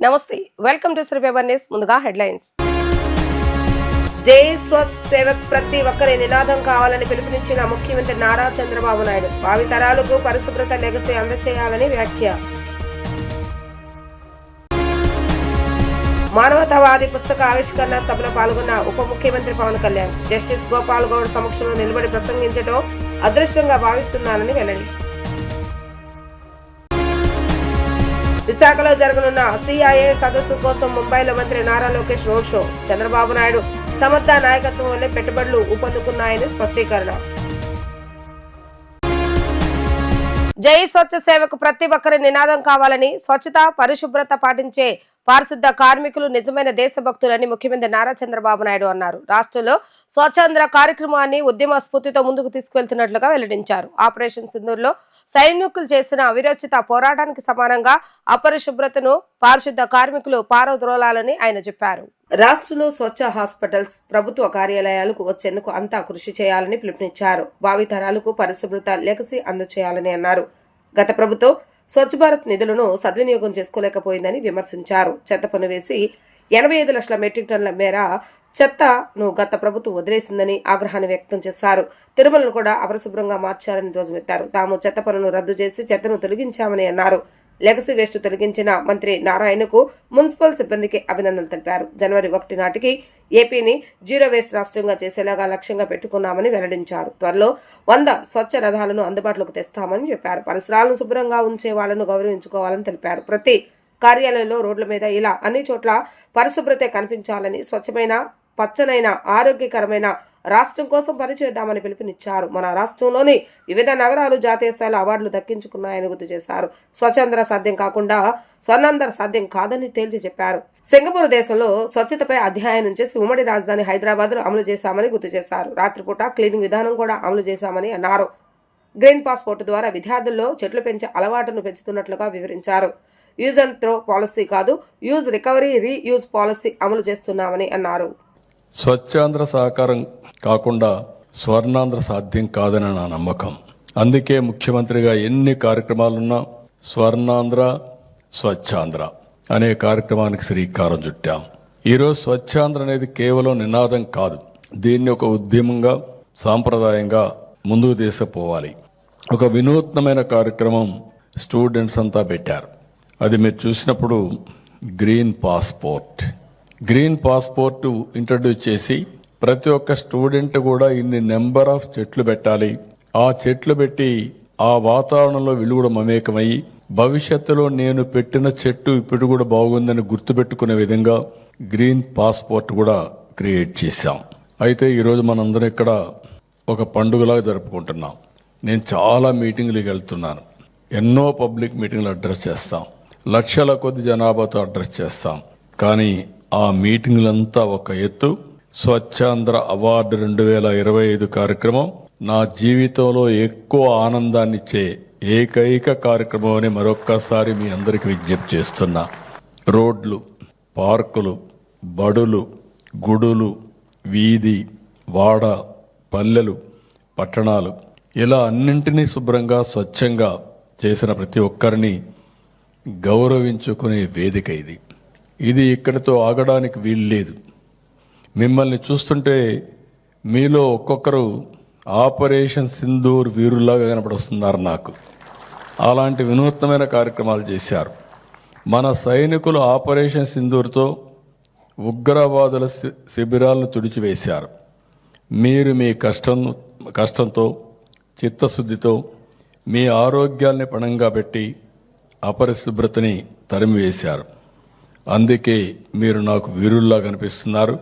నమస్తే, welcome to Sri paper news. ముందుగా headlines. జై స్వచ్ఛ సేవక్ ప్రతి ఒక్కరి నినాదం కావాలని పిలుపునిచ్చిన ముఖ్యమంత్రి నారా చంద్రబాబు నాయుడు. భావితరాలకు పరిశుభ్రత లెగసీ అందచేయాలని వ్యాఖ్య. మానవతావాది పుస్తక ఆవిష్కరణ సభలో పాల్గొన్న ఉప ముఖ్యమంత్రి పవన్ కళ్యాణ్. జస్టిస్ గోపాల్ గౌడ్ సమక్షంలో నిలబడి ప్రసంగించడం అదృష్టంగా భావిస్తున్నానని వెల్లడి. విశాఖలో జరగనున్న సిఐఏ సదస్సు కోసం ముంబైలో మంత్రి నారా లోకేష్ రోడ్ షో. చంద్రబాబు నాయుడు సమర్థ నాయకత్వం వల్లే పెట్టుబడులు ఊపందుకున్నాయని స్పష్టీకరణ. జై స్వచ్ఛ సేవకు ప్రతి ఒక్కరి నినాదం కావాలని, స్వచ్ఛత పరిశుభ్రత పాటించే పారిశుద్ధ కార్మికులు నిజమైన దేశభక్తులని ముఖ్యమంత్రి నారా చంద్రబాబు నాయుడు అన్నారు. రాష్ట్రంలో స్వచ్ఛాంధ్ర కార్యక్రమాన్ని ఉద్యమ స్ఫూర్తితో ముందుకు తీసుకువెళ్తున్నట్లుగా వెల్లడించారు. ఆపరేషన్ సింధూర్లో సైనికులు చేసిన అవిరోచిత పోరాటానికి సమానంగా అపరిశుభ్రతను పారిశుద్ధ కార్మికులు పారద్రోలాలని ఆయన చెప్పారు. రాష్ట్రంలో స్వచ్ఛ హాస్పిటల్స్, ప్రభుత్వ కార్యాలయాలకు వచ్చేందుకు అంతా కృషి చేయాలని పిలుపునిచ్చారు. భావితరాలకు పరిశుభ్రత లెగసీ అందచేయాలని అన్నారు. గత ప్రభుత్వం స్వచ్ఛ భారత్ నిధులను సద్వినియోగం చేసుకోలేకపోయిందని విమర్శించారు. చెత్త పన్ను వేసి 85 లక్షల మెట్రిక్ టన్నుల మేర చెత్తను గత ప్రభుత్వం వదిలేసిందని ఆగ్రహాన్ని వ్యక్తం చేశారు. తిరుమలను కూడా అపరిశుభ్రంగా మార్చారని ధ్వజమెత్తారు. తాము చెత్త పన్నును రద్దు చేసి చెత్తను తొలగించామని అన్నారు. లెగసీ వేస్ట్ తొలగించిన మంత్రి నారాయణకు మున్సిపల్ సిబ్బందికి అభినందనలు తెలిపారు. జనవరి 1 నాటికి ఏపీని జీరో వేస్ట్ రాష్ట్రంగా చేసేలాగా లక్ష్యంగా పెట్టుకున్నామని వెల్లడించారు. త్వరలో 100 స్వచ్ఛ రథాలను అందుబాటులోకి తెస్తామని చెప్పారు. పరిసరాలను శుభ్రంగా ఉంచే వాళ్లను గౌరవించుకోవాలని తెలిపారు. ప్రతి కార్యాలయంలో, రోడ్ల మీద ఇలా అన్ని చోట్ల పరిశుభ్రతే కనిపించాలని, స్వచ్ఛమైన, పచ్చనైన, ఆరోగ్యకరమైన రాష్ట్రం కోసం పనిచేద్దామని పిలుపునిచ్చారు. మన రాష్ట్రంలోని వివిధ నగరాలు జాతీయ స్థాయిలో అవార్డులు దక్కించుకున్నాయని గుర్తు చేశారు. స్వచ్ఛాంధ్ర సాధ్యం కాకుండా స్వర్ణాంధ్ర సాధ్యం కాదని తేల్చి చెప్పారు. సింగపూర్ దేశంలో స్వచ్ఛతపై అధ్యయనం చేసి ఉమ్మడి రాజధాని హైదరాబాద్ లో అమలు చేశామని గుర్తు చేశారు. రాత్రిపూట క్లీనింగ్ విధానం కూడా అమలు చేశామని అన్నారు. గ్రీన్ పాస్పోర్ట్ ద్వారా విద్యార్థుల్లో చెట్లు పెంచే అలవాటును పెంచుతున్నట్లుగా వివరించారు. యూజ్ అండ్ త్రో పాలసీ కాదు, యూజ్ రికవరీ రీయూజ్ పాలసీ అమలు చేస్తున్నామని అన్నారు. స్వచ్ఛాంధ్ర సహకారం కాకుండా స్వర్ణాంధ్ర సాధ్యం కాదని నా నమ్మకం. అందుకే ముఖ్యమంత్రిగా ఎన్ని కార్యక్రమాలున్నా స్వర్ణాంధ్ర, స్వచ్ఛాంధ్ర అనే కార్యక్రమానికి శ్రీకారం చుట్టాం. ఈరోజు స్వచ్ఛాంధ్ర అనేది కేవలం నినాదం కాదు, దీన్ని ఒక ఉద్యమంగా, సాంప్రదాయంగా ముందుకు తీసుకుపోవాలి. ఒక వినూత్నమైన కార్యక్రమం స్టూడెంట్స్ అంతా పెట్టారు. అది మీరు చూసినప్పుడు గ్రీన్ పాస్పోర్ట్ ఇంట్రడ్యూస్ చేసి ప్రతి ఒక్క స్టూడెంట్ కూడా ఇన్ని నెంబర్ ఆఫ్ చెట్లు పెట్టాలి. ఆ చెట్లు పెట్టి ఆ వాతావరణంలో వీళ్ళు కూడా మమేకమయ్యి భవిష్యత్తులో నేను పెట్టిన చెట్టు ఇప్పుడు కూడా బాగుందని గుర్తుపెట్టుకునే విధంగా గ్రీన్ పాస్పోర్ట్ కూడా క్రియేట్ చేశాం. అయితే ఈరోజు మనందరం ఇక్కడ ఒక పండుగలాగా జరుపుకుంటున్నాం. నేను చాలా మీటింగ్లకు వెళ్తున్నాను. ఎన్నో పబ్లిక్ మీటింగ్లు అడ్రస్ చేస్తాం. లక్షల కొద్ది జనాభాతో అడ్రస్ చేస్తాం. కానీ ఆ మీటింగ్లంతా ఒక ఎత్తు. స్వచ్ఛాంధ్ర అవార్డు 2025 కార్యక్రమం నా జీవితంలో ఎక్కువ ఆనందాన్నిచ్చే ఏకైక కార్యక్రమం అని మరొక్కసారి మీ అందరికీ విజ్ఞప్తి చేస్తున్నా. రోడ్లు, పార్కులు, బడులు, గుడులు, వీధి, వాడ, పల్లెలు, పట్టణాలు ఇలా అన్నింటినీ శుభ్రంగా, స్వచ్ఛంగా చేసిన ప్రతి ఒక్కరిని గౌరవించుకునే వేదిక ఇది. ఇది ఇక్కడితో ఆగడానికి వీల్లేదు. మిమ్మల్ని చూస్తుంటే మీలో ఒక్కొక్కరు ఆపరేషన్ సింధూర్ వీరుల్లాగా కనపడుస్తున్నారు నాకు. అలాంటి వినూత్నమైన కార్యక్రమాలు చేశారు. మన సైనికులు ఆపరేషన్ సింధూర్తో ఉగ్రవాదుల శిబిరాలను తుడిచివేశారు. మీరు మీ కష్టంతో, చిత్తశుద్ధితో మీ ఆరోగ్యాల్ని పణంగా పెట్టి అపరిశుభ్రతని తరిమివేశారు. అందుకే మీరు నాకు వీరుల్లా కనిపిస్తున్నారు.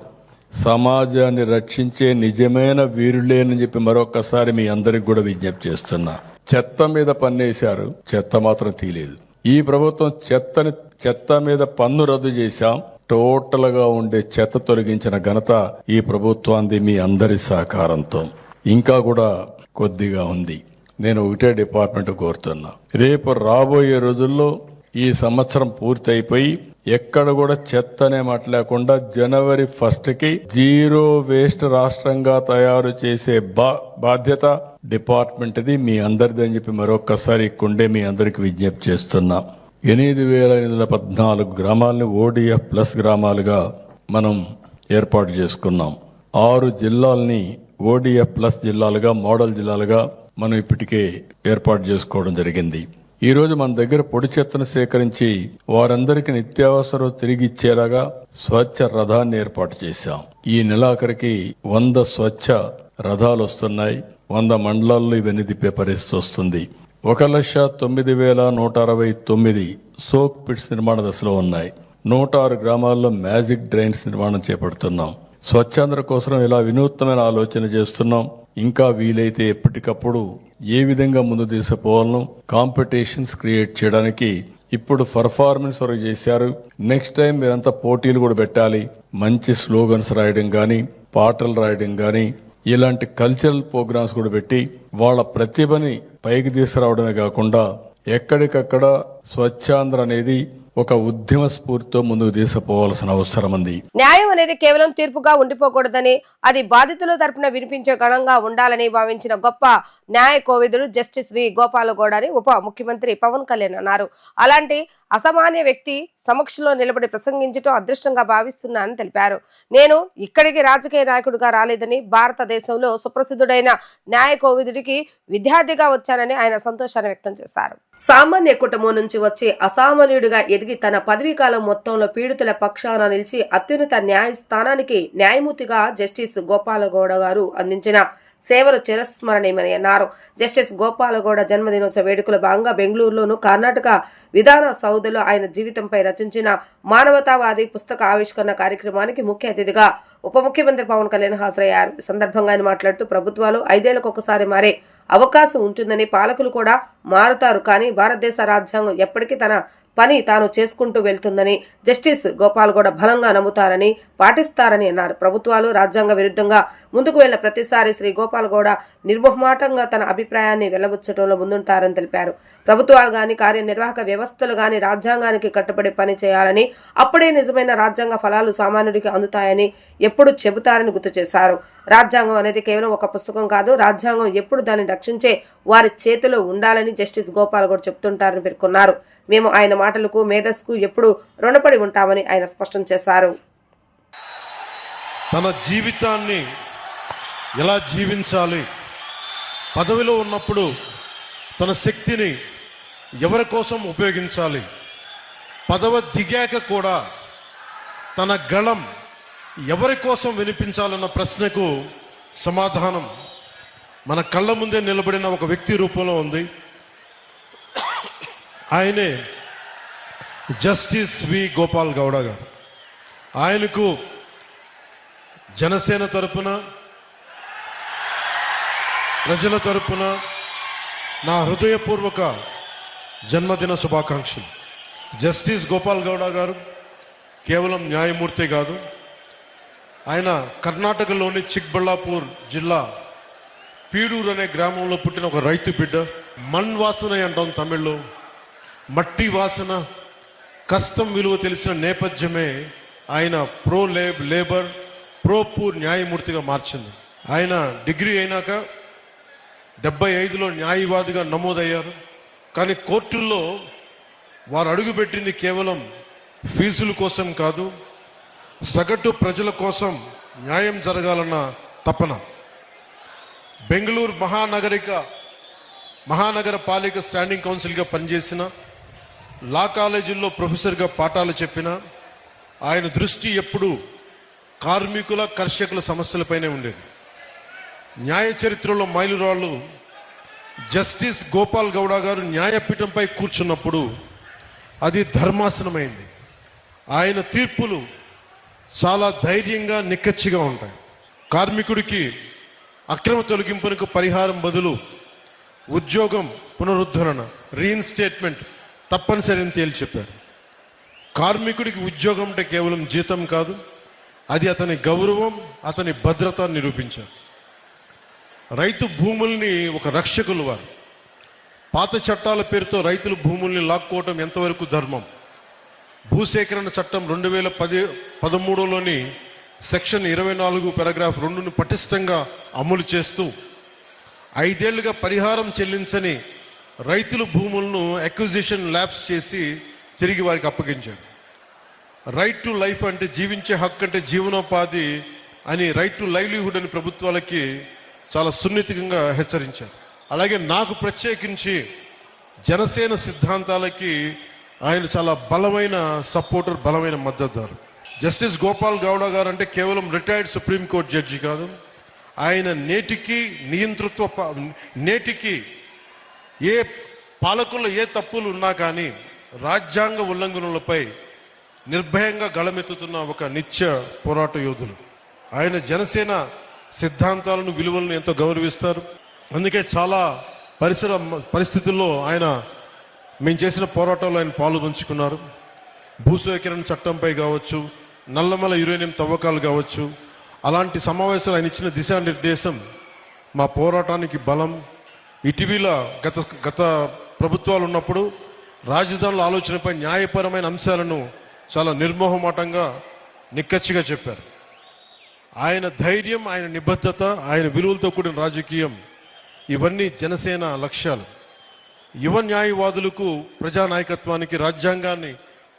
సమాజాన్ని రక్షించే నిజమైన వీరులేనని చెప్పి మరొకసారి మీ అందరికి కూడా విజ్ఞప్తి చేస్తున్నా. చెత్త మీద పన్నేశారు, చెత్త మాత్రం తీయలేదు. ఈ ప్రభుత్వం చెత్త మీద పన్ను రద్దు చేశాం. టోటల్ గా ఉండే చెత్త తొలగించిన ఘనత ఈ ప్రభుత్వాన్ని మీ అందరి సహకారంతో. ఇంకా కూడా కొద్దిగా ఉంది. నేను ఒకటే డిపార్ట్మెంట్ కోరుతున్నా, రేపు రాబోయే రోజుల్లో ఈ సంవత్సరం పూర్తి అయిపోయి ఎక్కడ కూడా చెత్త అనే మాట లేకుండా జనవరి 1కి జీరో వేస్ట్ రాష్ట్రంగా తయారు చేసే బాధ్యత డిపార్ట్మెంట్ది, మీ అందరిది అని చెప్పి మరొకసారి ఇక్కడే మీ అందరికి విజ్ఞప్తి చేస్తున్నా. 8,814 గ్రామాలని ఓడిఎఫ్ ప్లస్ గ్రామాలుగా మనం ఏర్పాటు చేసుకున్నాం. 6 జిల్లాల్ని ఓడిఎఫ్ ప్లస్ జిల్లాలుగా, మోడల్ జిల్లాలుగా మనం ఇప్పటికే ఏర్పాటు చేసుకోవడం జరిగింది. ఈ రోజు మన దగ్గర పొడి చెత్తను సేకరించి వారందరికీ నిత్యావసరం తిరిగి ఇచ్చేలాగా స్వచ్ఛ రథాన్ని ఏర్పాటు చేశాం. ఈ నెలాఖరికి 100 స్వచ్ఛ రథాలు వస్తున్నాయి. 100 మండలాల్లో ఇవన్నీ తిప్పే పరిస్థితి వస్తుంది. 1,09,169 సోక్ పిట్స్ నిర్మాణ దశలో ఉన్నాయి. 106 గ్రామాల్లో మ్యాజిక్ డ్రైన్స్ నిర్మాణం చేపడుతున్నాం. స్వచ్ఛాంధ్ర కోసం ఇలా వినూత్నమైన ఆలోచన చేస్తున్నాం. ఇంకా వీలైతే ఎప్పటికప్పుడు ఏ విధంగా ముందు తీసుకుపోవాలను కాంపిటీషన్స్ క్రియేట్ చేయడానికి ఇప్పుడు పర్ఫార్మెన్స్ వరకు చేశారు. నెక్స్ట్ టైం మీరంతా పోటీలు కూడా పెట్టాలి. మంచి స్లోగన్స్ రాయడం గాని, పాటలు రాయడం గాని, ఇలాంటి కల్చరల్ ప్రోగ్రామ్స్ కూడా పెట్టి వాళ్ళ ప్రతిభని పైకి తీసుకురావడమే కాకుండా ఎక్కడికక్కడ స్వచ్ఛాంధ్ర అనేది ఒక ఉద్యమ స్ఫూర్తితో ముందుకు తీసుకుపోవాల్సిన అవసరం ఉంది. న్యాయం అనేది కేవలం తీర్పుగా ఉండిపోకూడదని, అది బాధితుల తరపున వినిపించే గణంగా ఉండాలని భావించిన గొప్ప న్యాయ కోవిదుడు జస్టిస్ వి గోపాలగౌడ అని ఉప ముఖ్యమంత్రి పవన్ కళ్యాణ్ అన్నారు. అలాంటి అసామాన్య వ్యక్తి సమక్షంలో నిలబడి ప్రసంగించడం అదృష్టంగా భావిస్తున్నానని తెలిపారు. నేను ఇక్కడికి రాజకీయ నాయకుడిగా రాలేదని, భారతదేశంలో సుప్రసిద్ధుడైన న్యాయ కోవిదుడికి విద్యార్థిగా వచ్చానని ఆయన సంతోషాన్ని వ్యక్తం చేశారు. సామాన్య కుటుంబం నుంచి వచ్చి అసామాన్యుడిగా ఎదిగి తన పదవీ కాలం మొత్తంలో పీడితుల పక్షాన నిలిచి అత్యున్నత న్యాయస్థానానికి న్యాయమూర్తిగా జస్టిస్ గోపాలగౌడ గారు అందించిన సేవలు చిరస్మరణీయమని అన్నారు. జస్టిస్ గోపాలగౌడ జన్మదినోత్సవ వేడుకల భాగంగా బెంగళూరులోను కర్ణాటక విధాన సౌధలో ఆయన జీవితంపై రచించిన మానవతావాది పుస్తక ఆవిష్కరణ కార్యక్రమానికి ముఖ్య అతిథిగా ఉప ముఖ్యమంత్రి పవన్ కళ్యాణ్ హాజరయ్యారు. ఈ సందర్భంగా ఆయన మాట్లాడుతూ ప్రభుత్వాలు 5 ఏళ్లకు ఒకసారి మారే అవకాశం ఉంటుందని, పాలకులు కూడా మారుతారు, కానీ భారతదేశ రాజ్యాంగం ఎప్పటికీ తన పని తాను చేసుకుంటూ వెళ్తుందని జస్టిస్ గోపాలగౌడ బలంగా నమ్ముతారని, పాటిస్తారని అన్నారు. ప్రభుత్వాలు రాజ్యాంగ విరుద్ధంగా ముందుకు వెళ్లిన ప్రతిసారి శ్రీ గోపాలగౌడ నిర్మోహమాటంగా తన అభిప్రాయాన్ని వెళ్లబుచ్చడంలో ముందుంటారని తెలిపారు. ప్రభుత్వాలు గాని, కార్యనిర్వాహక వ్యవస్థలు గాని రాజ్యాంగానికి కట్టుబడి పని చేయాలని, అప్పుడే నిజమైన రాజ్యాంగ ఫలాలు సామాన్యుడికి అందుతాయని ఎప్పుడు చెబుతారని గుర్తు చేశారు. రాజ్యాంగం అనేది కేవలం ఒక పుస్తకం కాదు, రాజ్యాంగం ఎప్పుడు దాన్ని రక్షించే వారి చేతిలో ఉండాలని జస్టిస్ గోపాలగౌడ చెబుతుంటారని పేర్కొన్నారు. మేము ఆయన మాటలకు, మేధస్సుకు ఎప్పుడు రుణపడి ఉంటామని ఆయన స్పష్టం చేశారు. తన జీవితాన్ని ఎలా జీవించాలి, పదవిలో ఉన్నప్పుడు తన శక్తిని ఎవరి కోసం ఉపయోగించాలి, పదవి దిగాక కూడా తన గళం ఎవరి కోసం వినిపించాలన్న ప్రశ్నకు సమాధానం మన కళ్ళ ముందే నిలబడిన ఒక వ్యక్తి రూపంలో ఉంది. ఆయనే జస్టిస్ వి గోపాలగౌడ గారు. ఆయనకు జనసేన తరపున, ప్రజల తరపున నా హృదయపూర్వక జన్మదిన శుభాకాంక్షలు. జస్టిస్ గోపాలగౌడ గారు కేవలం న్యాయమూర్తి కాదు, ఆయన కర్ణాటకలోని చిక్బళ్ళాపూర్ జిల్లా పీడూరు అనే గ్రామంలో పుట్టిన ఒక రైతు బిడ్డ. మన్ వాసన అంటాం తమిళ్లో, మట్టి వాసన, కష్టం విలువ తెలిసిన నేపథ్యమే ఆయన లేబర్ ప్రో పూర్ న్యాయమూర్తిగా మార్చింది. ఆయన డిగ్రీ అయినాక 75లో న్యాయవాదిగా నమోదయ్యారు. కానీ కోర్టుల్లో వారు అడుగుపెట్టింది కేవలం ఫీజుల కోసం కాదు, సగటు ప్రజల కోసం న్యాయం జరగాలన్న తపన. బెంగళూరు మహానగర పాలిక స్టాండింగ్ కౌన్సిల్గా పనిచేసిన, లా కాలేజీల్లో ప్రొఫెసర్గా పాఠాలు చెప్పిన ఆయన దృష్టి ఎప్పుడూ కార్మికుల, కర్షకుల సమస్యలపైనే ఉండేది. న్యాయ చరిత్రలో మైలురాళ్ళు జస్టిస్ గోపాలగౌడ గారు న్యాయపీఠంపై కూర్చున్నప్పుడు అది ధర్మాసనమైంది. ఆయన తీర్పులు చాలా ధైర్యంగా, నిక్కచ్చిగా ఉంటాయి. కార్మికుడికి అక్రమ తొలగింపునకు పరిహారం బదులు ఉద్యోగం పునరుద్ధరణ, రీఇన్స్టేట్మెంట్ తప్పనిసరి అని తేల్చి చెప్పారు. కార్మికుడికి ఉద్యోగం అంటే కేవలం జీతం కాదు, అది అతని గౌరవం, అతని భద్రత నిరూపించారు. రైతు భూముల్ని ఒక రక్షకులు వారు. పాత చట్టాల పేరుతో రైతుల భూముల్ని లాక్కోవటం ఎంతవరకు ధర్మం? భూసేకరణ చట్టం 2013లోని సెక్షన్ 24 పారాగ్రాఫ్ 2ను పటిష్టంగా అమలు చేస్తూ 5 ఏళ్లుగా పరిహారం చెల్లించని రైతుల భూములను అక్విజిషన్ ల్యాబ్స్ చేసి తిరిగి వారికి అప్పగించారు. రైట్ టు లైఫ్ అంటే జీవించే హక్కు అంటే జీవనోపాధి అని, రైట్ టు లైవ్లీహుడ్ అని ప్రభుత్వాలకి చాలా సున్నితంగా హెచ్చరించారు. అలాగే నాకు ప్రత్యేకించి జనసేన సిద్ధాంతాలకి ఆయన చాలా బలమైన సపోర్టర్, బలమైన మద్దతుదారు. జస్టిస్ గోపాల్ గౌడ గారు అంటే కేవలం రిటైర్డ్ సుప్రీంకోర్టు జడ్జి కాదు, ఆయన నేటికి నేటికి ఏ పాలకుల్లో ఏ తప్పులు ఉన్నా కానీ రాజ్యాంగ ఉల్లంఘనలపై నిర్భయంగా గళమెత్తుతున్న ఒక నిత్య పోరాట యోధులు. ఆయన జనసేన సిద్ధాంతాలను, విలువలను ఎంతో గౌరవిస్తారు. అందుకే చాలా పరిస్థితుల్లో ఆయన మేము చేసిన పోరాటంలో ఆయన పాల్గొంచుకున్నారు. భూసేకరణ చట్టంపై కావచ్చు, నల్లమల యురేనియం తవ్వకాలు కావచ్చు, అలాంటి సమావేశాలు ఆయన ఇచ్చిన దిశానిర్దేశం మా పోరాటానికి బలం. ఇటీవల గత ప్రభుత్వాలు ఉన్నప్పుడు రాజధానుల ఆలోచనపై న్యాయపరమైన అంశాలను చాలా నిర్మోహమాటంగా నిక్కచ్చిగా చెప్పారు. ఆయన ధైర్యం, ఆయన నిబద్ధత, ఆయన విలువలతో కూడిన రాజకీయం, ఇవన్నీ జనసేన లక్ష్యాలు. యువ న్యాయవాదులకు, ప్రజానాయకత్వానికి, రాజ్యాంగాన్ని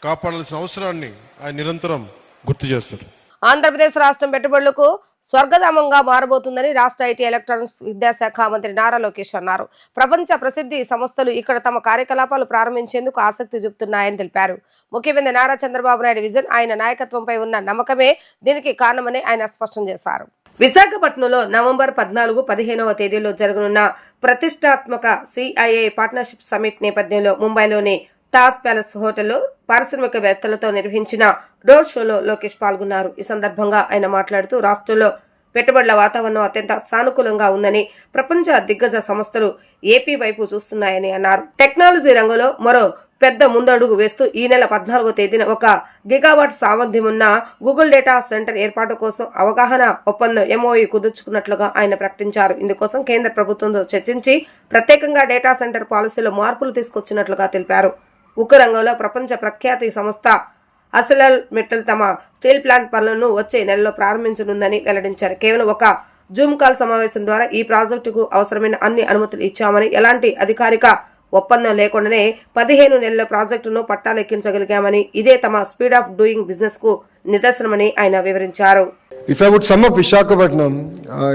కాపాడాల్సిన అవసరాన్ని ఆయన నిరంతరం గుర్తు చేస్తారు. ఆంధ్రప్రదేశ్ రాష్ట్రం పెట్టుబడులకు స్వర్గధామంగా మారబోతుందని రాష్ట్ర ఐటీ ఎలక్ట్రానిక్స్ విద్యాశాఖ మంత్రి నారా లోకేష్ అన్నారు. ప్రపంచ ప్రసిద్ధి సంస్థలు ఇక్కడ తమ కార్యకలాపాలు ప్రారంభించేందుకు ఆసక్తి చూపుతున్నాయని తెలిపారు. ముఖ్యమంత్రి నారా చంద్రబాబు నాయుడు విజన్, ఆయన నాయకత్వంపై ఉన్న నమ్మకమే దీనికి కారణమని ఆయన స్పష్టం చేశారు. విశాఖపట్నంలో నవంబర్ 14-15వ తేదీల్లో జరగనున్న ప్రతిష్టాత్మక సిఐఏ పార్ట్నర్షిప్ సమిట్ నేపథ్యంలో ముంబైలోని తాజ్ ప్యాలెస్ హోటల్లో పారిశ్రామికవేత్తలతో నిర్వహించిన రోడ్ షోలో లోకేష్ పాల్గొన్నారు. ఈ సందర్భంగా ఆయన మాట్లాడుతూ రాష్ట్రంలో పెట్టుబడుల వాతావరణం అత్యంత సానుకూలంగా ఉందని, ప్రపంచ దిగ్గజ సంస్థలు ఏపీ వైపు చూస్తున్నాయని అన్నారు. టెక్నాలజీ రంగంలో మరో పెద్ద ముందడుగు వేస్తూ ఈ నెల 14వ తేదీన 1 గిగావాట్ సామర్థ్యం ఉన్న గూగుల్ డేటా సెంటర్ ఏర్పాటు కోసం అవగాహన ఒప్పందం MOU కుదుర్చుకున్నట్లుగా ఆయన ప్రకటించారు. ఇందుకోసం కేంద్ర ప్రభుత్వంతో చర్చించి ప్రత్యేకంగా డేటా సెంటర్ పాలసీలో మార్పులు తీసుకొచ్చినట్లుగా తెలిపారు. ఉక్కు రంగంలో ప్రపంచ ప్రఖ్యాతి సంస్థ అసెల్ మెటల్ తమ స్టీల్ ప్లాంట్ పనులను వచ్చే నెలలో ప్రారంభించనుందని వెల్లడించారు. కేవలం ఒక జూమ్ కాల్ సమావేశం ద్వారా ఈ ప్రాజెక్టుకు అవసరమైన అన్ని అనుమతులు ఇచ్చామని, ఎలాంటి అధికారిక ఒప్పందం లేకుండానే 15 నెలల ప్రాజెక్టును పట్టాలెక్కించగలిగామని, ఇదే తమ స్పీడ్ ఆఫ్ డూయింగ్ బిజినెస్ కు నిదర్శనమని ఆయన వివరించారు. If I would sum up Visakhapatnam,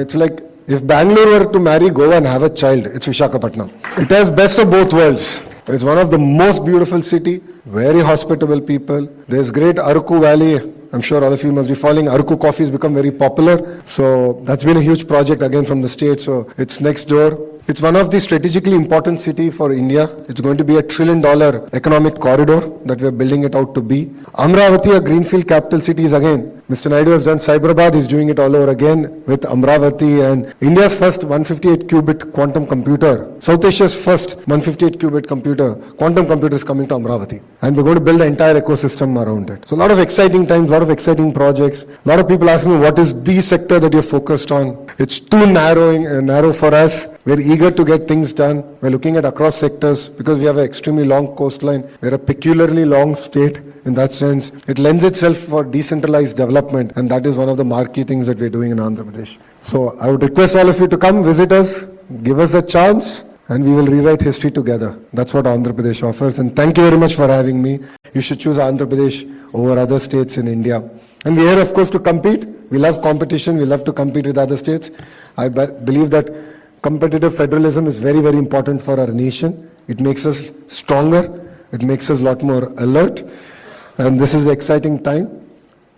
it's like if Bangalore were to marry Goa and have a child, it's Visakhapatnam. It has best of both worlds. It's one of the most beautiful city, very hospitable people. There's great Aruku Valley. I'm sure all of you must be following. Aruku coffee has become very popular. So that's been a huge project again from the state. So it's next door. It's one of the strategically important city for India. It's going to be $1 trillion economic corridor that we are building it out to be. Amravati, a greenfield capital city, is again. Mr. Naidu has done Cyberabad, he's doing it all over again with Amravati, and India's first 158 qubit quantum computer, South Asia's first 158 qubit quantum computer is coming to Amravati. And we're going to build an entire ecosystem around it. So a lot of exciting times, a lot of exciting projects. A lot of people ask me, what is the sector that you're focused on? It's too narrow for us. We're eager to get things done. We're looking at across sectors because we have an extremely long coastline. We're a peculiarly long state in that sense. It lends itself for decentralized development, and that is one of the marquee things that we're doing in Andhra Pradesh. So I would request all of you to come visit us, give us a chance, and we will rewrite history together. That's what Andhra Pradesh offers, and thank you very much for having me. You should choose Andhra Pradesh over other states in India. And we're here, of course, to compete. We love competition. We love to compete with other states. I believe that competitive federalism is very, very important for our nation. It makes us stronger. It makes us a lot more alert. And this is an exciting time.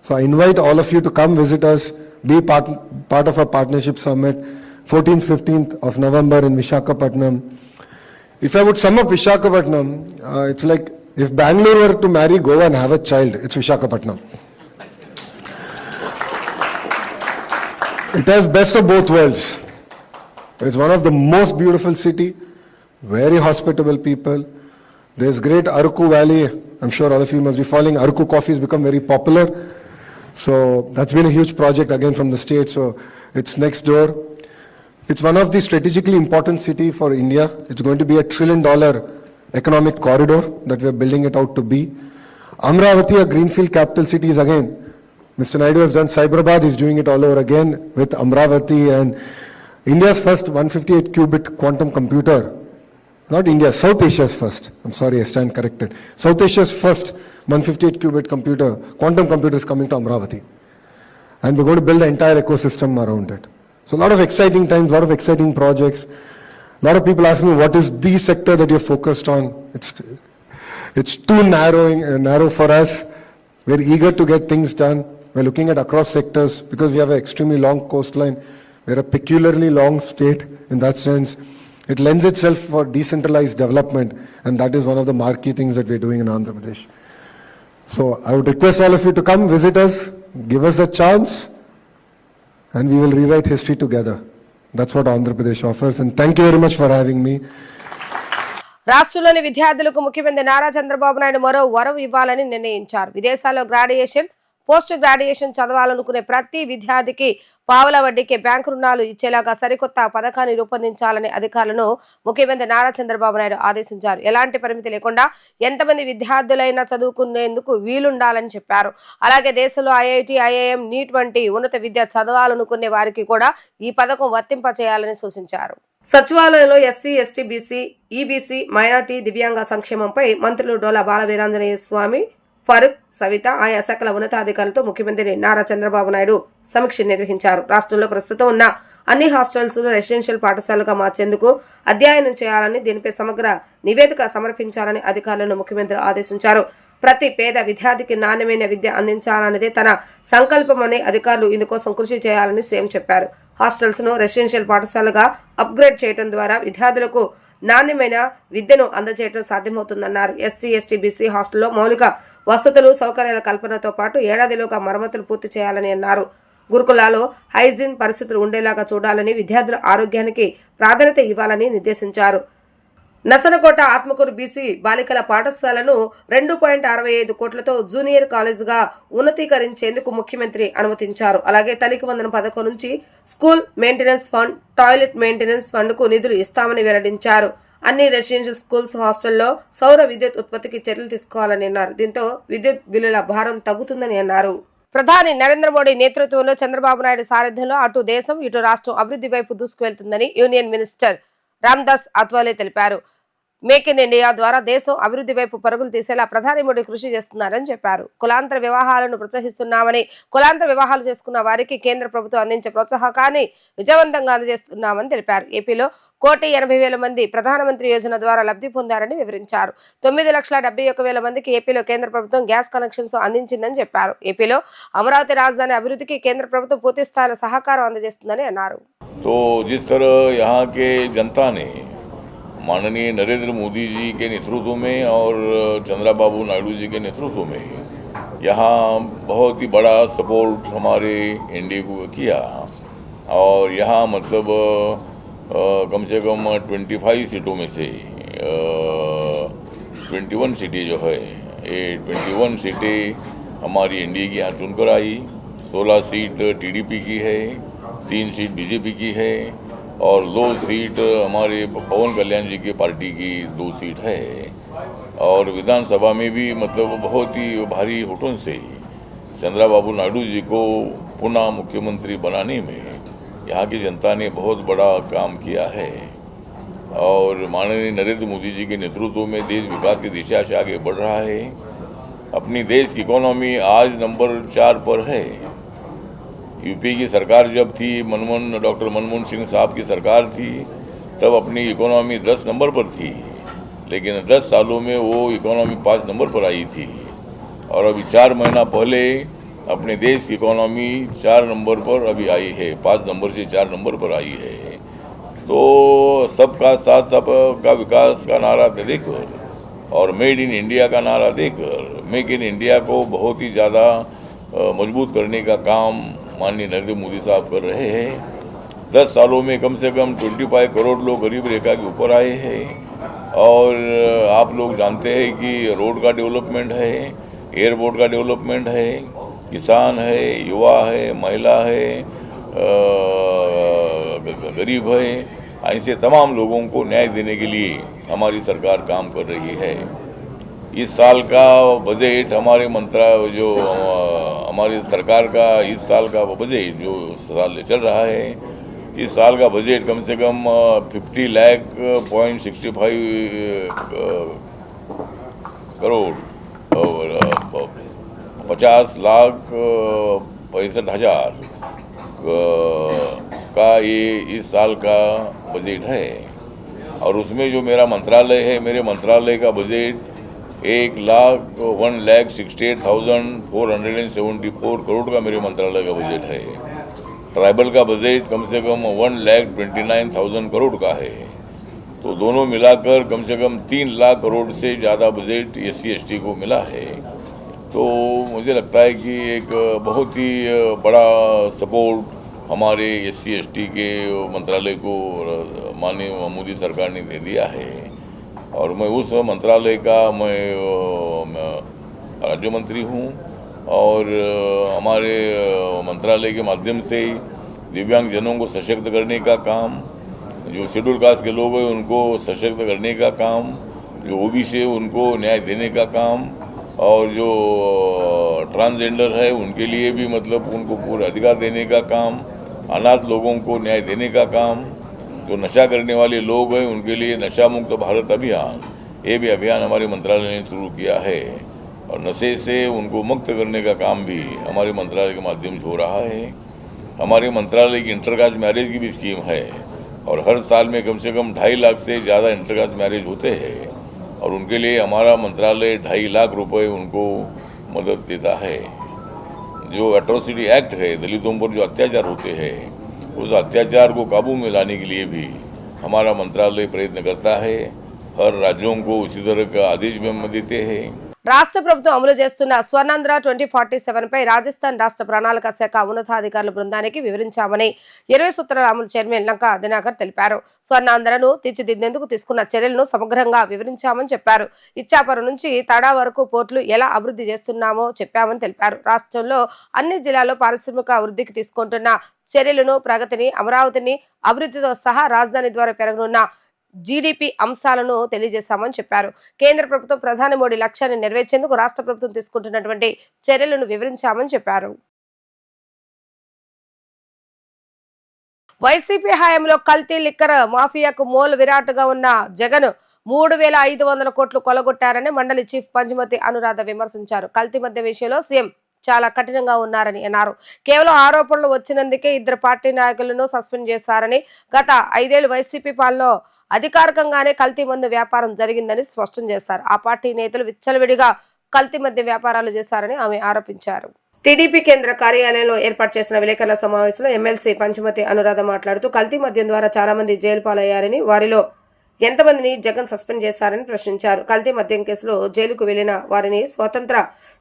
So I invite all of you to come visit us, be part of our partnership summit, 14th, 15th of November in Visakhapatnam. If I would sum up Visakhapatnam, it's like if Bangalore were to marry Goa and have a child, it's Visakhapatnam. It has best of both worlds. It's one of the most beautiful city, very hospitable people. There's great Aruku Valley. I'm sure all of you must be following. Aruku coffee has become very popular. So that's been a huge project again from the state. So it's next door. It's one of the strategically important city for India. It's going to be $1 trillion economic corridor that we are building it out to be. Amravati, a greenfield capital city, is again. Mr. Naidu has done Cyberabad, he's doing it all over again with Amravati, and India's first 158 qubit quantum computer, not India, South Asia's first. I'm sorry, I stand corrected. South Asia's first 158 qubit computer, quantum computer is coming to Amravati. And we're going to build the entire ecosystem around it. So a lot of exciting times, a lot of exciting projects. A lot of people ask me, what is the sector that you're focused on? It's too narrow for us. We're eager to get things done. We're looking at across sectors because we have an extremely long coastline. We're a peculiarly long state in that sense. It lends itself for decentralized development, and that is one of the marquee things that we're doing in Andhra Pradesh. So I would request all of you to come visit us, give us a chance, and we will rewrite history together. That's what Andhra Pradesh offers, and thank you very much for having me. రాష్ట్రంలోని విద్యార్థులకు ముఖ్యమంత్రి నారా చంద్రబాబు నాయుడు మరో వరం ఇవ్వాలని నిర్ణయించారు. విదేశాల్లో graduation, post graduation చదవాలనుకునే ప్రతి విద్యార్థికి పావలా వడ్డీకే బ్యాంకు రుణాలు ఇచ్చేలాగా సరికొత్త పథకాన్ని రూపొందించాలని అధికారులను ముఖ్యమంత్రి నారా చంద్రబాబు నాయుడు ఆదేశించారు. ఎలాంటి పరిమితి లేకుండా ఎంతమంది విద్యార్థులైనా చదువుకునేందుకు వీలుండాలని చెప్పారు. అలాగే దేశంలో ఐఐటి, ఐఐఎం, నీట్ వంటి ఉన్నత విద్య చదవాలనుకునే వారికి కూడా ఈ పథకం వర్తింపచేయాలని సూచించారు. సచివాలయంలో SC, ST, BC, EBC, minority, దివ్యాంగ సంక్షేమంపై మంత్రులు డోలా బాల వీరాంజనేయ స్వామి, ఫరూక్, సవిత ఆయా శాఖల ఉన్నతాధికారులతో ముఖ్యమంత్రి నారా చంద్రబాబు నాయుడు సమీక్ష నిర్వహించారు. రాష్ట్రంలో ప్రస్తుతం ఉన్న అన్ని హాస్టల్స్ రెసిడెన్షియల్ పాఠశాలగా మార్చేందుకు అధ్యయనం చేయాలని, దీనిపై సమగ్ర నివేదిక సమర్పించాలని అధికారులను ముఖ్యమంత్రి ఆదేశించారు. ప్రతి పేద విద్యార్థికి నాణ్యమైన విద్య అందించాలన్నదే తన సంకల్పమని అధికారులు ఇందుకోసం కృషి చేయాలని సీఎం చెప్పారు. హాస్టల్స్ ను రెసిడెన్షియల్ పాఠశాలగా అప్గ్రేడ్ చేయడం ద్వారా విద్యార్థులకు నాణ్యమైన విద్యను అందజేయడం సాధ్యమవుతుందన్నారు. ఎస్సీ, ఎస్టీ, బీసీ హాస్టల్లో మౌలిక వసతులు, సౌకర్యాల కల్పనతో పాటు ఏడాదిలోగా మరమ్మతులు పూర్తి చేయాలని అన్నారు. గురుకులాలో హైజీన్ పరిస్థితులు ఉండేలాగా చూడాలని, విద్యార్థుల ఆరోగ్యానికి ప్రాధాన్యత ఇవ్వాలని నిర్దేశించారు. నసనకోట ఆత్మకూరు బీసీ బాలికల పాఠశాలను 2.65 కోట్లతో జూనియర్ కాలేజీగా ఉన్నతీకరించేందుకు ముఖ్యమంత్రి అనుమతించారు. అలాగే తల్లికి వందనం పథకం నుంచి school maintenance fund, toilet maintenance fund కు నిధులు ఇస్తామని వెల్లడించారు. అన్ని రెసిడెన్షియల్ స్కూల్స్, హాస్టల్లో సౌర విద్యుత్ ఉత్పత్తికి చర్యలు తీసుకోవాలని అన్నారు. దీంతో విద్యుత్ బిల్లుల భారం తగ్గుతుందని అన్నారు. ప్రధాని నరేంద్ర మోడీ నేతృత్వంలో చంద్రబాబు నాయుడు సారథ్యంలో అటు దేశం, ఇటు రాష్ట్రం అభివృద్ధి వైపు దూసుకువెళ్తుందని యూనియన్ మినిస్టర్ రామ్దాస్ అత్వాలే తెలిపారు. మేక్ ఇన్ ఇండియా ద్వారా దేశం అభివృద్ధి వైపు పరుగులు తీసేలా ప్రధాని మోడీ కృషి చేస్తున్నారని చెప్పారు. కులాంతర వివాహాలను ప్రోత్సహిస్తున్నామని, కులాంతర వివాహాలు చేసుకున్న వారికి కేంద్ర ప్రభుత్వం అందించే ప్రోత్సాహకాన్ని విజయవంతంగా అందజేస్తున్నామని తెలిపారు. ఏపీలో 1,80,000 మంది ప్రధానమంత్రి యోజన ద్వారా లబ్ధి పొందారని వివరించారు. 9,71,000 మందికి ఏపీలో కేంద్ర ప్రభుత్వం గ్యాస్ కనెక్షన్స్ అందించిందని చెప్పారు. ఏపీలో అమరావతి రాజధాని అభివృద్ధికి కేంద్ర ప్రభుత్వం పూర్తి స్థాయిలో సహకారం అందజేస్తుందని అన్నారు. माननीय नरेंद्र मोदी जी के नेतृत्व में और चंद्रबाबू नायडू जी के नेतृत्व में यहाँ बहुत ही बड़ा सपोर्ट हमारे एनडीए को किया और यहाँ मतलब कम से कम 25 सीटों में से 21 सीटें जो है ये 21 सीटें हमारी एनडीए की यहाँ चुनकर आई। 16 सीट टीडीपी की है, 3 सीट बीजेपी की है और 2 सीट हमारे पवन कल्याण जी की पार्टी की 2 सीट है। और विधानसभा में भी मतलब बहुत ही भारी वोटों से चंद्रबाबू नायडू जी को पुनः मुख्यमंत्री बनाने में यहाँ की जनता ने बहुत बड़ा काम किया है। और माननीय नरेंद्र मोदी जी के नेतृत्व में देश विकास की दिशा से आगे बढ़ रहा है। अपनी देश की इकोनॉमी आज नंबर 4 पर है। यूपी की सरकार जब थी, डॉक्टर मनमोहन सिंह साहब की सरकार थी, तब अपनी इकोनॉमी 10 नंबर पर थी, लेकिन 10 सालों में वो इकोनॉमी 5 नंबर पर आई थी। और अभी 4 महीना पहले अपने देश की इकोनॉमी 4 नंबर पर अभी आई है, 5 नंबर से 4 नंबर पर आई है। तो सबका साथ सबका विकास का नारा देकर और मेड इन इंडिया का नारा देकर मेक इन इंडिया को बहुत ही ज़्यादा मजबूत करने का काम माननीय नरेंद्र मोदी साहब कर रहे हैं। 10 सालों में कम से कम 25 करोड़ लोग गरीब रेखा के ऊपर आए हैं। और आप लोग जानते हैं कि रोड का डेवलपमेंट है, एयरपोर्ट का डेवलपमेंट है, किसान है, युवा है, महिला है, गरीब है, ऐसे तमाम लोगों को न्याय देने के लिए हमारी सरकार काम कर रही है। इस साल का बजट हमारे हमारी सरकार का इस साल का बजट जो साल चल रहा है इस साल का बजट कम से कम 50 लाख पॉइंट 65 करोड़ और 50 लाख 65,000 का ये इस साल का बजट है। और उसमें जो मेरा मंत्रालय है, मेरे मंत्रालय का बजट 1,68,474 करोड़ का मेरे मंत्रालय का बजट है। ट्राइबल का बजट कम से कम 1,29,000 करोड़ का है। तो दोनों मिलाकर कम से कम 3 लाख करोड़ से ज़्यादा बजट SC/ST को मिला है। तो मुझे लगता है कि एक बहुत ही बड़ा सपोर्ट हमारे SC/ST के मंत्रालय को माननीय मोदी सरकार ने दे दिया है। और मैं उस मंत्रालय का मैं राज्य मंत्री हूँ और हमारे मंत्रालय के माध्यम से दिव्यांगजनों को सशक्त करने का काम, जो शेड्यूल कास्ट के लोग हैं उनको सशक्त करने का काम, जो OBC है उनको न्याय देने का काम, और जो ट्रांसजेंडर है उनके लिए भी मतलब उनको पूरे अधिकार देने का काम, अनाथ लोगों को न्याय देने का काम, जो नशा करने वाले लोग हैं उनके लिए नशा मुक्त भारत अभियान, ये भी अभियान हमारे मंत्रालय ने शुरू किया है। और नशे से उनको मुक्त करने का काम भी हमारे मंत्रालय के माध्यम से हो रहा है। हमारे मंत्रालय की इंटरकास्ट मैरिज की भी स्कीम है और हर साल में कम से कम 2.5 लाख से ज़्यादा इंटरकास्ट मैरिज होते हैं और उनके लिए हमारा मंत्रालय 2.5 लाख रुपए उनको मदद देता है। जो एट्रोसिटी एक्ट है, दलितों पर जो अत्याचार होते हैं, उस अत्याचार को काबू में लाने के लिए भी हमारा मंत्रालय प्रयत्न करता है। हर राज्यों को उसी तरह का आदेश भी हम देते हैं। రాష్ట్ర ప్రభుత్వం అమలు చేస్తున్న స్వర్ణాంధ్ర 2047 పై రాజస్థాన్ రాష్ట్ర ప్రణాళిక శాఖ ఉన్నతాధికారుల బృందానికి వివరించామని 20 సూత్రాల అమలు చైర్మన్ లంకా దినాకర్ తెలిపారు. స్వర్ణాంధ్రను తీర్చిదిద్దేందుకు తీసుకున్న చర్యలను సమగ్రంగా వివరించామని చెప్పారు. ఇచ్చాపురం నుంచి తడా వరకు పోర్టులు ఎలా అభివృద్ధి చేస్తున్నామో చెప్పామని తెలిపారు. రాష్ట్రంలో అన్ని జిల్లాల్లో పారిశ్రామిక అభివృద్ధికి తీసుకుంటున్న చర్యలను, ప్రగతిని, అమరావతిని అభివృద్ధితో సహా రాజధాని ద్వారా పెరగనున్న GDP అంశాలను తెలియజేశామని చెప్పారు. కేంద్ర ప్రభుత్వం ప్రధాని మోడీ లక్ష్యాన్ని నెరవేర్చేందుకు రాష్ట్ర ప్రభుత్వం తీసుకుంటున్నటువంటి చర్యలను వివరించామని చెప్పారు. వైసీపీ హయాంలో కల్తీ లిక్కర్ మాఫియాకు మూల విరాట్గా ఉన్న జగన్ 3,500 కోట్లు కొలగొట్టారని మండలి చీఫ్ పంచుమతి అనురాధ విమర్శించారు. కల్తీ మద్యం విషయంలో సీఎం చాలా కఠినంగా ఉన్నారని అన్నారు. కేవలం ఆరోపణలు వచ్చినందుకే 2 పార్టీ నాయకులను సస్పెండ్ చేశారని, గత 5 ఏళ్ల వైసీపీ పాలనలో అధికారికంగానే కల్తీ మందు వ్యాపారం జరిగిందని స్పష్టం చేశారు. ఆ పార్టీ నేతలు విచ్చలవిడిగా కల్తీ మద్య వ్యాపారాలు చేశారని ఆమె ఆరోపించారు. టీడీపీ కేంద్ర కార్యాలయంలో ఏర్పాటు చేసిన విలేకరుల సమావేశంలో ఎమ్మెల్సీ పంచుమతి అనురాధ మాట్లాడుతూ కల్తీ మద్యం ద్వారా చాలా మంది జైలు పాలయ్యారని, వారిలో ఎంతమందిని జగన్ సస్పెండ్ చేశారని ప్రశ్నించారు. కల్తీ మద్యం కేసులో జైలుకు వెళ్లిన వారిని స్వతంత్ర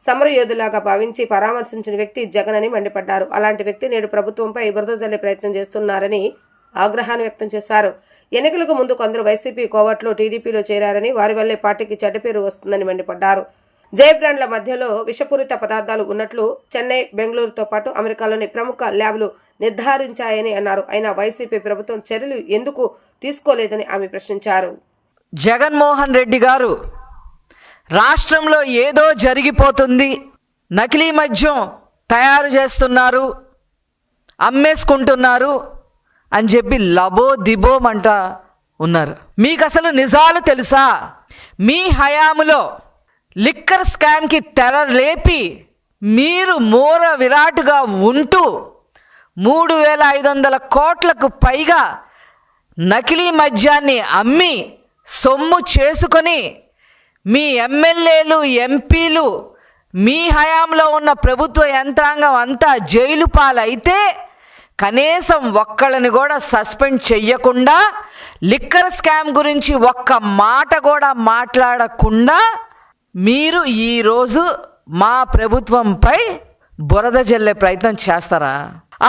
సమరయోధులాగా భావించి పరామర్శించిన వ్యక్తి జగన్ అని మండిపడ్డారు. అలాంటి వ్యక్తి నేడు ప్రభుత్వంపై బురద జల్లే ప్రయత్నం చేస్తున్నారని ఆగ్రహాన్ని వ్యక్తం చేశారు. ఎన్నికలకు ముందు కొందరు వైసీపీ కోవట్లో టీడీపీలో చేరారని, వారి వల్లే పార్టీకి చెడ్డ పేరు వస్తుందని మండిపడ్డారు. జయ బ్రాండ్ల మధ్యలో విషపూరిత పదార్థాలు ఉన్నట్లు చెన్నై, బెంగళూరుతో పాటు అమెరికాలోని ప్రముఖ ల్యాబ్లు నిర్ధారించాయని అన్నారు. అయినా వైసీపీ ప్రభుత్వం చర్యలు ఎందుకు తీసుకోలేదని ఆమె ప్రశ్నించారు. జగన్మోహన్ రెడ్డి గారు రాష్ట్రంలో ఏదో జరిగిపోతుంది, నకిలీ మద్యం తయారు చేస్తున్నారు, అమ్మేసుకుంటున్నారు అని చెప్పి లబో దిబోమంట ఉన్నారు. మీకు అసలు నిజాలు తెలుసా? మీ హయాములో లిక్కర్ స్కామ్కి తెర లేపి మీరు మూర విరాటుగా ఉంటూ 3,500 కోట్లకు పైగా నకిలీ మద్యాన్ని అమ్మి సొమ్ము చేసుకొని మీ ఎమ్మెల్యేలు, ఎంపీలు, మీ హయాంలో ఉన్న ప్రభుత్వ యంత్రాంగం అంతా జైలు పాలైతే కనీసం ఒక్కళ్ళని కూడా సస్పెండ్ చెయ్యకుండా, లిక్కర్ స్కామ్ గురించి ఒక్క మాట కూడా మాట్లాడకుండా మీరు ఈరోజు మా ప్రభుత్వంపై బురద జల్లే ప్రయత్నం చేస్తారా?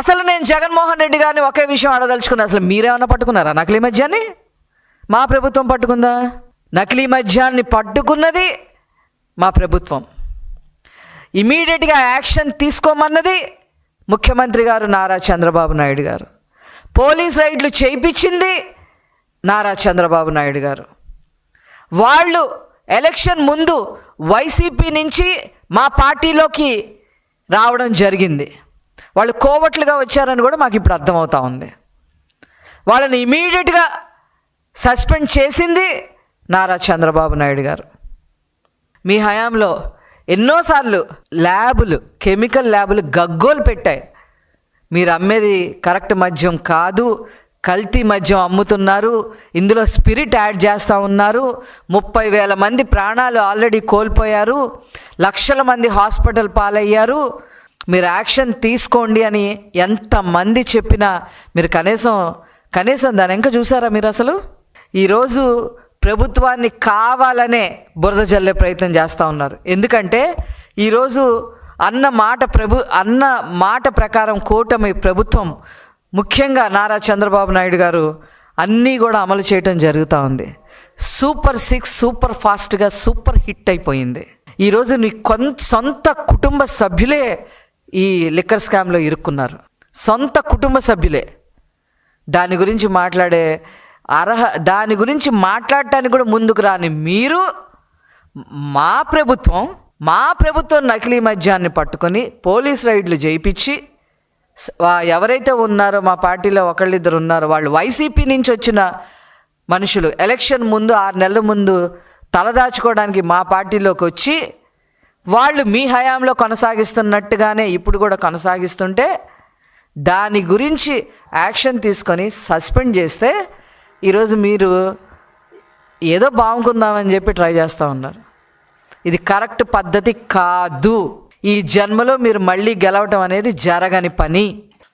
అసలు నేను జగన్మోహన్ రెడ్డి గారిని ఒకే విషయం అడదలుచుకున్నా, అసలు మీరేమన్నా పట్టుకున్నారా నకిలీ మద్యాన్ని? మా ప్రభుత్వం పట్టుకుందా? నకిలీ మద్యాన్ని పట్టుకున్నది మా ప్రభుత్వం. ఇమీడియట్గా యాక్షన్ తీసుకోమన్నది ముఖ్యమంత్రి గారు నారా చంద్రబాబు నాయుడు గారు. పోలీస్ రైడ్లు చేయించింది నారా చంద్రబాబు నాయుడు గారు. వాళ్ళు ఎలక్షన్ ముందు వైసీపీ నుంచి మా పార్టీలోకి రావడం జరిగింది. వాళ్ళు కోవట్లుగా వచ్చారని కూడా మాకు ఇప్పుడు అర్థమవుతా ఉంది. వాళ్ళని ఇమీడియట్గా సస్పెండ్ చేసింది నారా చంద్రబాబు నాయుడు గారు. మీ హయాంలో ఎన్నోసార్లు ల్యాబులు, కెమికల్ ల్యాబులు గగ్గోలు పెట్టాయి. మీరు అమ్మేది కరెక్ట్ మద్యం కాదు, కల్తీ మద్యం అమ్ముతున్నారు, ఇందులో స్పిరిట్ యాడ్ చేస్తూ ఉన్నారు, 30,000 మంది ప్రాణాలు ఆల్రెడీ కోల్పోయారు, లక్షల మంది హాస్పిటల్ పాలయ్యారు, మీరు యాక్షన్ తీసుకోండి అని ఎంతమంది చెప్పినా మీరు కనీసం దాని ఇంకా చూసారా మీరు? అసలు ఈరోజు ప్రభుత్వాన్ని కావాలనే బురద జల్లే ప్రయత్నం చేస్తూ ఉన్నారు. ఎందుకంటే ఈరోజు అన్న మాట ప్రకారం కూటమి ప్రభుత్వం, ముఖ్యంగా నారా చంద్రబాబు నాయుడు గారు అన్నీ కూడా అమలు చేయటం జరుగుతూ ఉంది. సూపర్ 6 సూపర్ ఫాస్ట్గా సూపర్ హిట్ అయిపోయింది. ఈరోజు నీ సొంత కుటుంబ సభ్యులే ఈ లిక్కర్ స్కామ్లో ఇరుక్కున్నారు. సొంత కుటుంబ సభ్యులే. దాని గురించి మాట్లాడటానికి కూడా ముందుకు రాని మీరు, మా ప్రభుత్వం నకిలీ మద్యాన్ని పట్టుకొని పోలీస్ రైడ్లు చేయించి, ఎవరైతే ఉన్నారో మా పార్టీలో ఒకళ్ళిద్దరు ఉన్నారో వాళ్ళు వైసీపీ నుంచి వచ్చిన మనుషులు ఎలక్షన్ ముందు 6 నెలల ముందు తలదాచుకోవడానికి మా పార్టీలోకి వచ్చి వాళ్ళు మీ హయాంలో కొనసాగిస్తున్నట్టుగానే ఇప్పుడు కూడా కొనసాగిస్తుంటే దాని గురించి యాక్షన్ తీసుకొని సస్పెండ్ చేస్తే ఈరోజు మీరు ఏదో బాగుంకుందామని చెప్పి ట్రై చేస్తూ ఉన్నారు. ఇది కరెక్ట్ పద్ధతి కాదు. ఈ జన్మలో మీరు మళ్ళీ గెలవటం అనేది జరగని పని.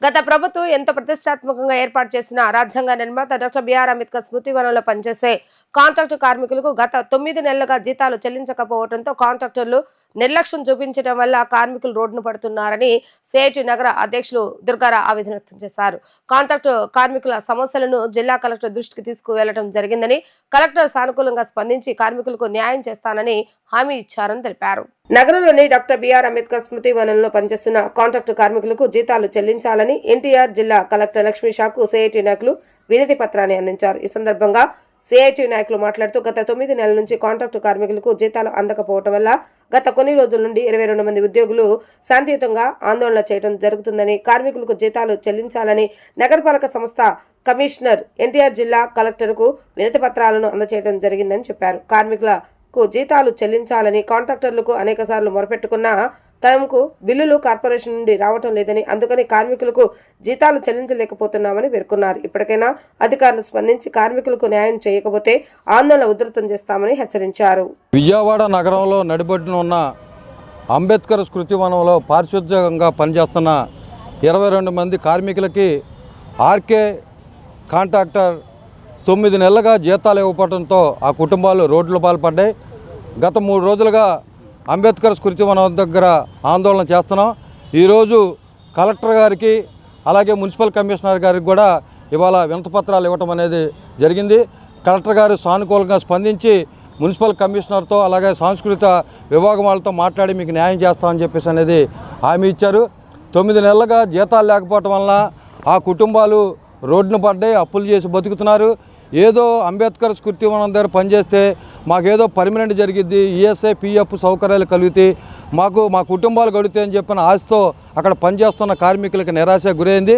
గత ప్రభుత్వం ఎంతో ప్రతిష్టాత్మకంగా ఏర్పాటు చేసిన రాజ్యాంగ నిర్మాత డాక్టర్ బిఆర్ అంబేద్కర్ స్మృతి వనంలో పనిచేసే కాంట్రాక్టు కార్మికులకు గత 9 నెలలుగా జీతాలు చెల్లించకపోవడంతో కాంట్రాక్టర్లు నిర్లక్ష్యం చూపించడం వల్ల కార్మికులు రోడ్డును పడుతున్నారని సిఐటి నగర అధ్యక్షులు దుర్గారావు ఆవేదన వ్యక్తం చేశారు. కాంట్రాక్టు కార్మికుల సమస్యలను జిల్లా కలెక్టర్ దృష్టికి తీసుకువెళ్లడం జరిగిందని, కలెక్టర్ సానుకూలంగా స్పందించి కార్మికులకు న్యాయం చేస్తానని హామీ ఇచ్చారని తెలిపారు. నగరంలోని డాక్టర్ బిఆర్ అంబేద్కర్ స్మృతి వనంలో పనిచేస్తున్న కాంట్రాక్టు కార్మికులకు జీతాలు చెల్లించాలని ఎన్టీఆర్ జిల్లా కలెక్టర్ లక్ష్మీ షాకు సిఐటి నాయకులు వినతి పత్రాన్ని అందించారు. ఈ సందర్భంగా సిఐటి నాయకులు మాట్లాడుతూ గత 9 నెలల నుంచి కాంట్రాక్టు కార్మికులకు జీతాలు అందకపోవడం వల్ల గత కొన్ని రోజుల నుండి 22 మంది ఉద్యోగులు శాంతియుతంగా ఆందోళన చేయడం జరుగుతుందని, కార్మికులకు జీతాలు చెల్లించాలని నగరపాలక సంస్థ కమిషనర్ ఎన్టీఆర్ జిల్లా కలెక్టర్కు వినతి పత్రాలను అందజేయడం జరిగిందని చెప్పారు. కార్మికులకు జీతాలు చెల్లించాలని కాంట్రాక్టర్లకు అనేకసార్లు మొరపెట్టుకున్నా తమకు బిల్లులు కార్పొరేషన్ నుండి రావటం లేదని, అందుకని కార్మికులకు జీతాలు చెల్లించలేకపోతున్నామని పేర్కొన్నారు. ఇప్పటికైనా అధికారులు స్పందించి కార్మికులకు న్యాయం చేయకపోతే ఆందోళన ఉధృతం చేస్తామని హెచ్చరించారు. విజయవాడ నగరంలో నడిబొడ్డున ఉన్న అంబేద్కర్ స్మృతి వనంలో పారిశుద్ధ్యంగా పనిచేస్తున్న 22 మంది కార్మికులకి ఆర్కే కాంట్రాక్టర్ 9 నెలలుగా జీతాలు ఇవ్వడంతో ఆ కుటుంబాలు రోడ్ల పాల్పడ్డాయి. గత 3 రోజులుగా అంబేద్కర్ స్మృతి వనం దగ్గర ఆందోళన చేస్తున్నాం. ఈరోజు కలెక్టర్ గారికి అలాగే మున్సిపల్ కమిషనర్ గారికి కూడా ఇవాళ వినతిపత్రాలు ఇవ్వటం అనేది జరిగింది. కలెక్టర్ గారు సానుకూలంగా స్పందించి మున్సిపల్ కమిషనర్తో అలాగే సాంస్కృతిక విభాగం వాళ్ళతో మాట్లాడి మీకు న్యాయం చేస్తామని చెప్పేసి అనేది హామీ ఇచ్చారు. 9 నెలలుగా జీతాలు లేకపోవటం వలన ఆ కుటుంబాలు రోడ్డును పడ్డాయి, అప్పులు చేసి బతుకుతున్నారు. ఏదో అంబేద్కర్ స్మృతి వనం దగ్గర పనిచేస్తే మాకేదో పర్మనెంట్ జరిగిద్ది, ఈఎస్ఐ పిఎఫ్ సౌకర్యాలు కలుగుతాయి, మా కుటుంబాలు గడుగుతాయి అని చెప్పిన ఆశతో అక్కడ పనిచేస్తున్న కార్మికులకి నిరాశ గురైంది.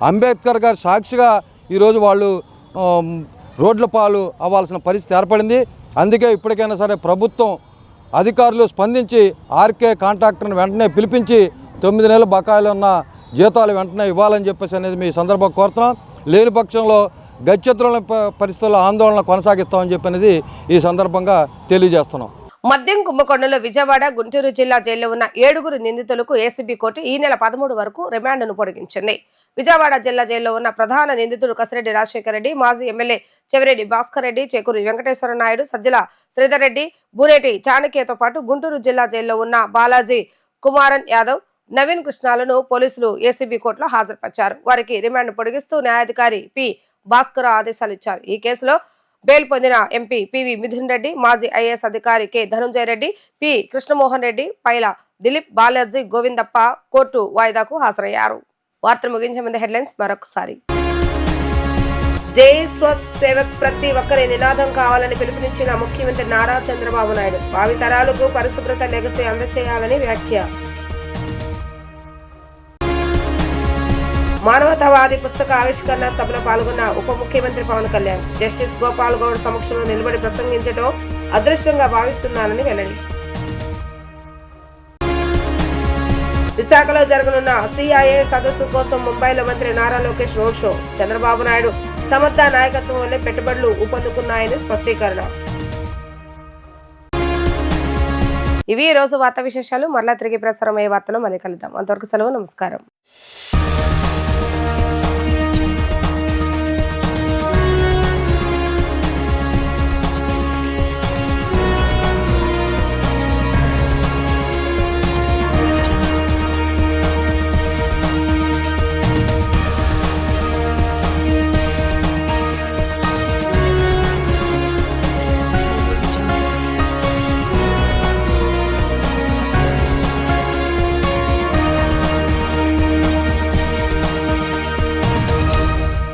అంబేద్కర్ గారి సాక్షిగా ఈరోజు వాళ్ళు రోడ్ల పాలు అవ్వాల్సిన పరిస్థితి ఏర్పడింది. అందుకే ఇప్పటికైనా సరే ప్రభుత్వం అధికారులు స్పందించి ఆర్కే కాంట్రాక్టర్ని వెంటనే పిలిపించి 9 నెలల బకాయిలు ఉన్న జీతాలు వెంటనే ఇవ్వాలని చెప్పేసి అనేది మీ సందర్భంగా కోరుతున్నాం. లేని పక్షంలో గత్యంతరం పరిస్థితుల్లో ఆందోళన కొనసాగిస్తామని చెప్పనేది ఈ సందర్భంగా తెలియజేస్తున్నాం. మద్యం కుంభకోణంలో విజయవాడ, గుంటూరు జిల్లా జైల్లో ఉన్న 7 నిందితులకు ఏసీబీ కోర్టు ఈ నెల 13 వరకు రిమాండ్ను పొడిగించింది. విజయవాడ జిల్లా జైల్లో ఉన్న ప్రధాన నిందితులు కసిరెడ్డి రాజశేఖర రెడ్డి, మాజీ ఎమ్మెల్యే చెవిరెడ్డి భాస్కర్ రెడ్డి, చేకూరి వెంకటేశ్వర నాయుడు, సజ్జల శ్రీధర్ రెడ్డి, బూరేటి చాణక్యతో పాటు గుంటూరు జిల్లా జైల్లో ఉన్న బాలాజీ, కుమారన్ యాదవ్, నవీన్ కృష్ణాలను పోలీసులు ఏసీబీ కోర్టులో హాజరుపరిచారు. వారికి రిమాండ్ పొడిగిస్తూ న్యాయాధికారి పి భాస్కర్ ఆదేశాలు ఇచ్చారు. ఈ కేసులో బెయిల్ పొందిన ఎంపీ పివి మిథున్ రెడ్డి, మాజీ ఐఏఎస్ అధికారి K Dhanunjaya Reddy, P Krishnamohan Reddy, Paila Dilip, Balaji, Govindappa court వాయిదాకు హాజరయ్యారు. వార్తలు ముగించే ముందు హెడ్లైన్స్ మరొకసారి. జై స్వచ్ఛ సేవక్ ప్రతి ఒక్కరి నినాదం కావాలని పిలుపునిచ్చిన ముఖ్యమంత్రి నారా చంద్రబాబు నాయుడు. భావితరాలకు పరిశుభ్రత లెగసీ అందచేయాలని వ్యాఖ్య. మానవతావాది పుస్తక ఆవిష్కరణ సభలో పాల్గొన్న ఉప ముఖ్యమంత్రి పవన్ కళ్యాణ్ జస్టిస్ గోపాల్ గౌడ్ సమక్షంలో నిలబడి ప్రసంగించడం అదృష్టంగా భావిస్తున్నానని వెల్లడి. విశాఖలో జరగనున్న సిఐఏ సదస్సు కోసం ముంబైలో మంత్రి నారా లోకేష్ రోడ్ షో. చంద్రబాబు నాయుడు సమర్థ నాయకత్వం వల్లే పెట్టుబడులు ఊపందుకున్నాయని స్పష్టీకరణ. ఇవి ఈ రోజు వార్తా విశేషాలు. మరలా తిరిగి ప్రసారం అయ్యే వార్తలో మళ్ళీ కలుద్దాం. అంతవరకు సెలవు. నమస్కారం.